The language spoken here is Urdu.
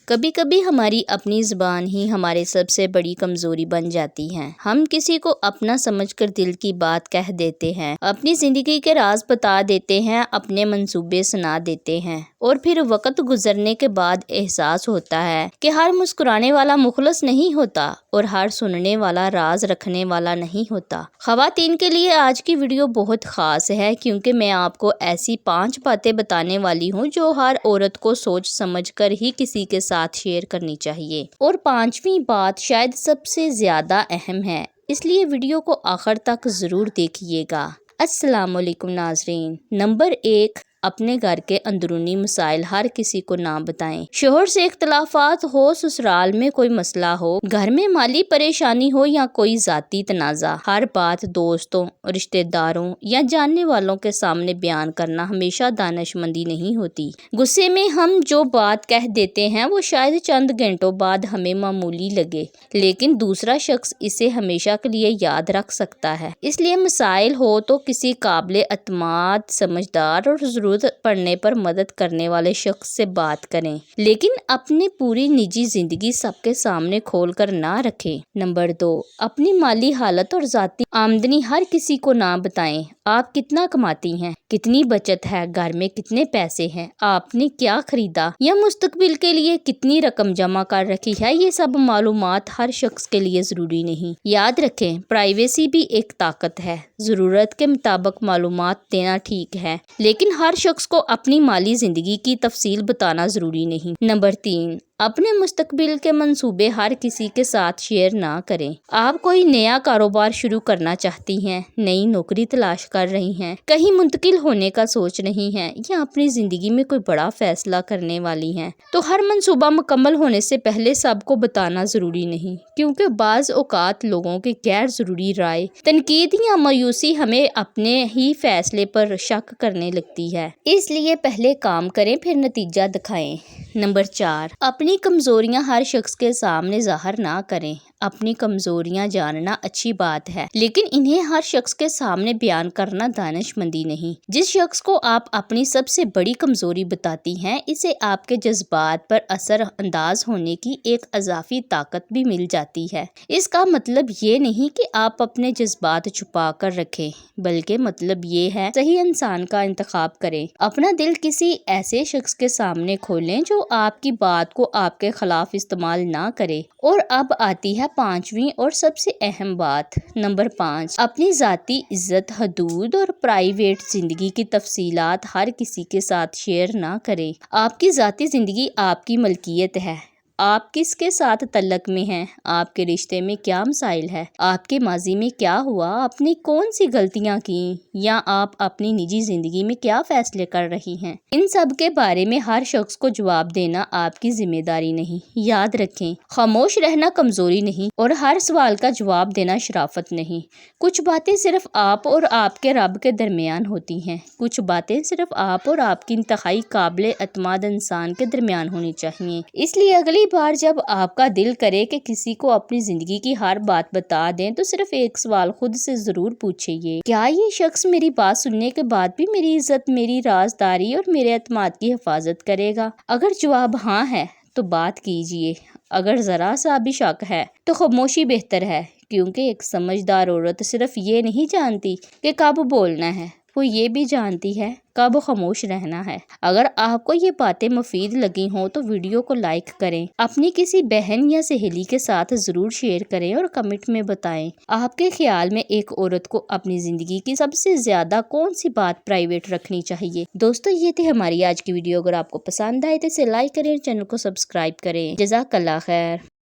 کبھی کبھی ہماری اپنی زبان ہی ہمارے سب سے بڑی کمزوری بن جاتی ہے۔ ہم کسی کو اپنا سمجھ کر دل کی بات کہہ دیتے ہیں، اپنی زندگی کے راز بتا دیتے ہیں، اپنے منصوبے سنا دیتے ہیں، اور پھر وقت گزرنے کے بعد احساس ہوتا ہے کہ ہر مسکرانے والا مخلص نہیں ہوتا اور ہر سننے والا راز رکھنے والا نہیں ہوتا۔ خواتین کے لیے آج کی ویڈیو بہت خاص ہے، کیونکہ میں آپ کو ایسی 5 باتیں بتانے والی ہوں جو ہر عورت کو سوچ سمجھ کر ہی کسی کے ساتھ شیئر کرنی چاہیے، اور 5ویں بات شاید سب سے زیادہ اہم ہے، اس لیے ویڈیو کو آخر تک ضرور دیکھیے گا۔ السلام علیکم ناظرین۔ نمبر 1، اپنے گھر کے اندرونی مسائل ہر کسی کو نہ بتائیں۔ شوہر سے اختلافات ہو، سسرال میں کوئی مسئلہ ہو، گھر میں مالی پریشانی ہو یا کوئی ذاتی تنازع، ہر بات دوستوں، رشتہ داروں یا جاننے والوں کے سامنے بیان کرنا ہمیشہ دانشمندی نہیں ہوتی۔ غصے میں ہم جو بات کہہ دیتے ہیں وہ شاید چند گھنٹوں بعد ہمیں معمولی لگے، لیکن دوسرا شخص اسے ہمیشہ کے لیے یاد رکھ سکتا ہے۔ اس لیے مسائل ہو تو کسی قابل اعتماد، سمجھدار اور ضرورت پڑنے پر مدد کرنے والے شخص سے بات کریں، لیکن اپنی پوری نجی زندگی سب کے سامنے کھول کر نہ رکھیں۔ نمبر 2، اپنی مالی حالت اور ذاتی آمدنی ہر کسی کو نہ بتائیں۔ آپ کتنا کماتی ہیں، کتنی بچت ہے، گھر میں کتنے پیسے ہیں، آپ نے کیا خریدا یا مستقبل کے لیے کتنی رقم جمع کر رکھی ہے، یہ سب معلومات ہر شخص کے لیے ضروری نہیں۔ یاد رکھیں، پرائیویسی بھی ایک طاقت ہے۔ ضرورت کے مطابق معلومات دینا ٹھیک ہے، لیکن ہر شخص کو اپنی مالی زندگی کی تفصیل بتانا ضروری نہیں۔ نمبر 3، اپنے مستقبل کے منصوبے ہر کسی کے ساتھ شیئر نہ کریں۔ آپ کوئی نیا کاروبار شروع کرنا چاہتی ہیں، نئی نوکری تلاش کر رہی ہیں، کہیں منتقل ہونے کا سوچ رہی ہیں یا اپنی زندگی میں کوئی بڑا فیصلہ کرنے والی ہیں، تو ہر منصوبہ مکمل ہونے سے پہلے سب کو بتانا ضروری نہیں، کیونکہ بعض اوقات لوگوں کی غیر ضروری رائے، تنقید یا مایوسی ہمیں اپنے ہی فیصلے پر شک کرنے لگتی ہے۔ اس لیے پہلے کام کریں پھر نتیجہ دکھائیں۔ نمبر 4، اپنی کمزوریاں ہر شخص کے سامنے ظاہر نہ کریں۔ اپنی کمزوریاں جاننا اچھی بات ہے، لیکن انہیں ہر شخص کے سامنے بیان کرنا دانشمندی نہیں۔ جس شخص کو آپ اپنی سب سے بڑی کمزوری بتاتی ہیں، اسے آپ کے جذبات پر اثر انداز ہونے کی ایک اضافی طاقت بھی مل جاتی ہے۔ اس کا مطلب یہ نہیں کہ آپ اپنے جذبات چھپا کر رکھیں، بلکہ مطلب یہ ہے صحیح انسان کا انتخاب کریں۔ اپنا دل کسی ایسے شخص کے سامنے کھولیں جو آپ کی بات کو آپ کے خلاف استعمال نہ کرے۔ اور اب آتی ہے 5ویں اور سب سے اہم بات۔ نمبر 5، اپنی ذاتی عزت، حدود اور پرائیویٹ زندگی کی تفصیلات ہر کسی کے ساتھ شیئر نہ کریں۔ آپ کی ذاتی زندگی آپ کی ملکیت ہے۔ آپ کس کے ساتھ تعلق میں ہیں، آپ کے رشتے میں کیا مسائل ہیں، آپ کے ماضی میں کیا ہوا، آپ نے کون سی غلطیاں کیں، یا آپ اپنی نجی زندگی میں کیا فیصلے کر رہی ہیں، ان سب کے بارے میں ہر شخص کو جواب دینا آپ کی ذمہ داری نہیں۔ یاد رکھیں، خاموش رہنا کمزوری نہیں اور ہر سوال کا جواب دینا شرافت نہیں۔ کچھ باتیں صرف آپ اور آپ کے رب کے درمیان ہوتی ہیں، کچھ باتیں صرف آپ اور آپ کی انتہائی قابل اعتماد انسان کے درمیان ہونی چاہیے۔ اس لیے اگلی بار جب آپ کا دل کرے کہ کسی کو اپنی زندگی کی ہر بات بتا دیں، تو صرف ایک سوال خود سے ضرور پوچھئے، کیا یہ شخص میری بات سننے کے بعد بھی میری عزت، میری رازداری اور میرے اعتماد کی حفاظت کرے گا؟ اگر جواب ہاں ہے تو بات کیجیے، اگر ذرا سا بھی شک ہے تو خاموشی بہتر ہے، کیونکہ ایک سمجھدار عورت صرف یہ نہیں جانتی کہ کب بولنا ہے، وہ یہ بھی جانتی ہے کب خاموش رہنا ہے۔ اگر آپ کو یہ باتیں مفید لگی ہوں تو ویڈیو کو لائک کریں، اپنی کسی بہن یا سہیلی کے ساتھ ضرور شیئر کریں اور کمنٹ میں بتائیں آپ کے خیال میں ایک عورت کو اپنی زندگی کی سب سے زیادہ کون سی بات پرائیویٹ رکھنی چاہیے۔ دوستو، یہ تھی ہماری آج کی ویڈیو۔ اگر آپ کو پسند آئے تو اسے لائک کریں اور چینل کو سبسکرائب کریں۔ جزاک اللہ خیر۔